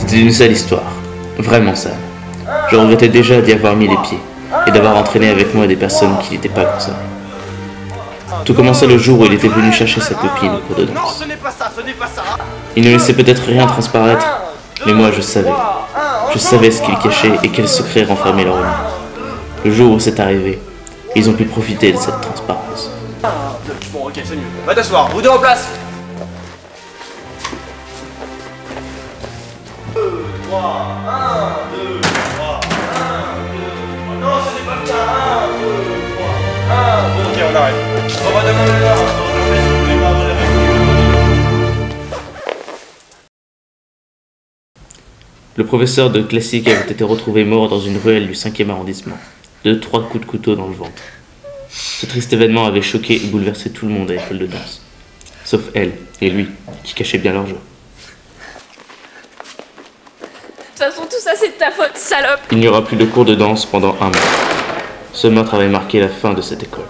C'était une sale histoire, vraiment sale. Je regrettais déjà d'y avoir mis les pieds et d'avoir entraîné avec moi des personnes qui n'étaient pas comme ça. Tout commença le jour où il était venu chercher sa copine au cours de danse. Il ne laissait peut-être rien transparaître, mais moi je savais. Je savais ce qu'il cachait et quels secrets renfermait leur union. Le jour où c'est arrivé, ils ont pu profiter de cette transparence. Bon, ok, c'est mieux. Va t'asseoir, vous deux en place. 2, 3, 1, 2, 3, 1, 2, 3. Non, ce n'est pas le cas. 1, 2, 3, 1. Bon, ok, on arrête. On va demander là. Le professeur de classique avait été retrouvé mort dans une ruelle du 5e arrondissement, de 3 coups de couteau dans le ventre. Ce triste événement avait choqué et bouleversé tout le monde à l'école de danse, sauf elle et lui, qui cachaient bien leur joie. De toute façon, tout ça, c'est de ta faute, salope. Il n'y aura plus de cours de danse pendant un mois. Ce meurtre avait marqué la fin de cette école.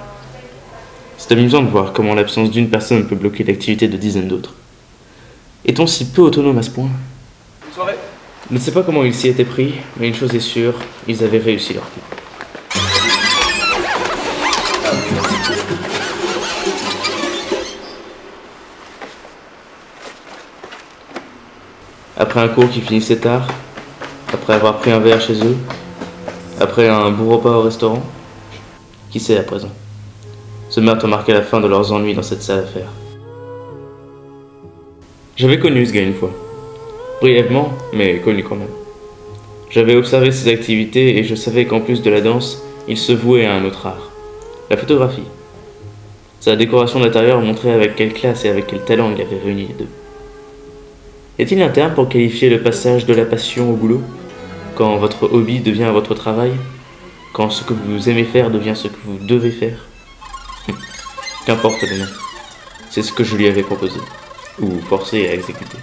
C'est amusant de voir comment l'absence d'une personne peut bloquer l'activité de dizaines d'autres. Est-on si peu autonome à ce point? Bonne soirée. Je ne sais pas comment ils s'y étaient pris, mais une chose est sûre, ils avaient réussi leur coup. Après un cours qui finissait tard, après avoir pris un verre chez eux, après un beau repas au restaurant, qui sait à présent? Ce meurtre marquait la fin de leurs ennuis dans cette sale affaire. J'avais connu ce gars une fois. Brièvement, mais connu quand même. J'avais observé ses activités et je savais qu'en plus de la danse, il se vouait à un autre art, la photographie. Sa décoration d'intérieur montrait avec quelle classe et avec quel talent il avait réuni les deux. Y a-t-il un terme pour qualifier le passage de la passion au boulot? Quand votre hobby devient votre travail? Quand ce que vous aimez faire devient ce que vous devez faire? Qu'importe le nom. C'est ce que je lui avais proposé, ou forcé à exécuter.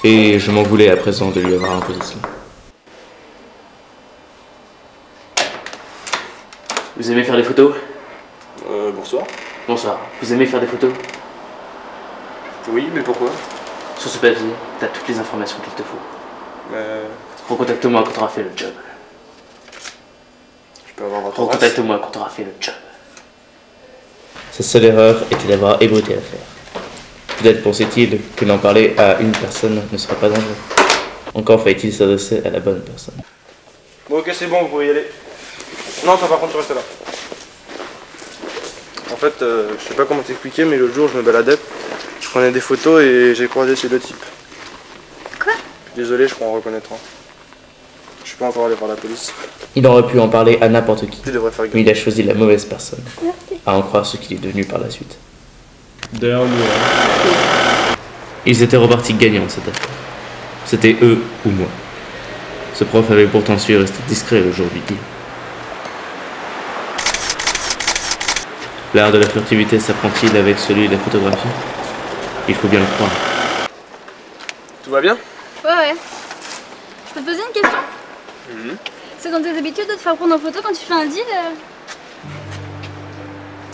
Et je m'en voulais à présent de lui avoir imposé cela. Vous aimez faire des photos? Bonsoir. Bonsoir. Vous aimez faire des photos? Oui, mais pourquoi? Sur ce papier, t'as toutes les informations qu'il te faut. Recontacte-moi quand t'auras fait le job. Je peux avoir votre adresse? Recontacte-moi quand t'auras fait le job. Sa seule erreur était d'avoir ébruité l'affaire. Peut-être pensait-il que d'en parler à une personne ne serait pas dangereux. Encore fallait-il s'adresser à la bonne personne. Bon, ok, c'est bon, vous pouvez y aller. Non, toi par contre, tu restes là. En fait, je sais pas comment t'expliquer, mais l'autre jour, je me baladais, je prenais des photos et j'ai croisé ces deux types. Quoi? Désolé, je crois en reconnaître un. Je suis pas encore allé voir la police. Il aurait pu en parler à n'importe qui, Tu devrais faire gaffe. mais il a choisi la mauvaise personne, à en croire ce qu'il est devenu par la suite. Derrière nous, hein. Ils étaient repartis gagnants de cette affaire. C'était eux ou moi. Ce prof avait pourtant su rester discret le jour du deal. L'art de la furtivité s'apprend-il avec celui de la photographie? Il faut bien le croire. Tout va bien? Ouais. Je peux te poser une question? C'est dans tes habitudes de te faire prendre en photo quand tu fais un deal?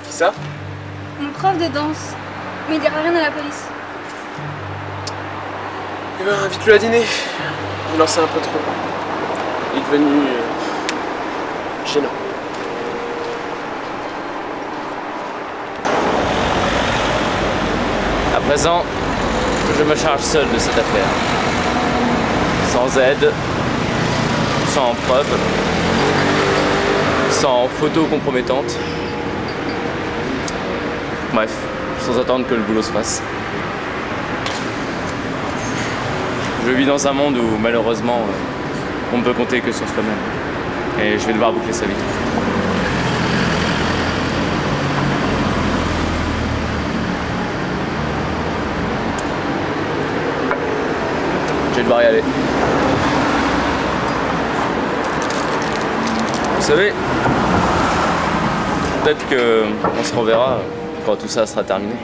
Qui ça? Mon prof de danse. Mais il dira rien à la police. Eh ben, invite-le à dîner. Il en sait un peu trop. Il est devenu gênant. À présent, je me charge seul de cette affaire. Sans aide, sans preuve, sans photos compromettantes. Bref, sans attendre que le boulot se fasse. Je vis dans un monde où malheureusement on ne peut compter que sur soi-même. Et je vais devoir boucler sa vie. Je vais devoir y aller. Vous savez, peut-être qu'on se reverra quand tout ça sera terminé.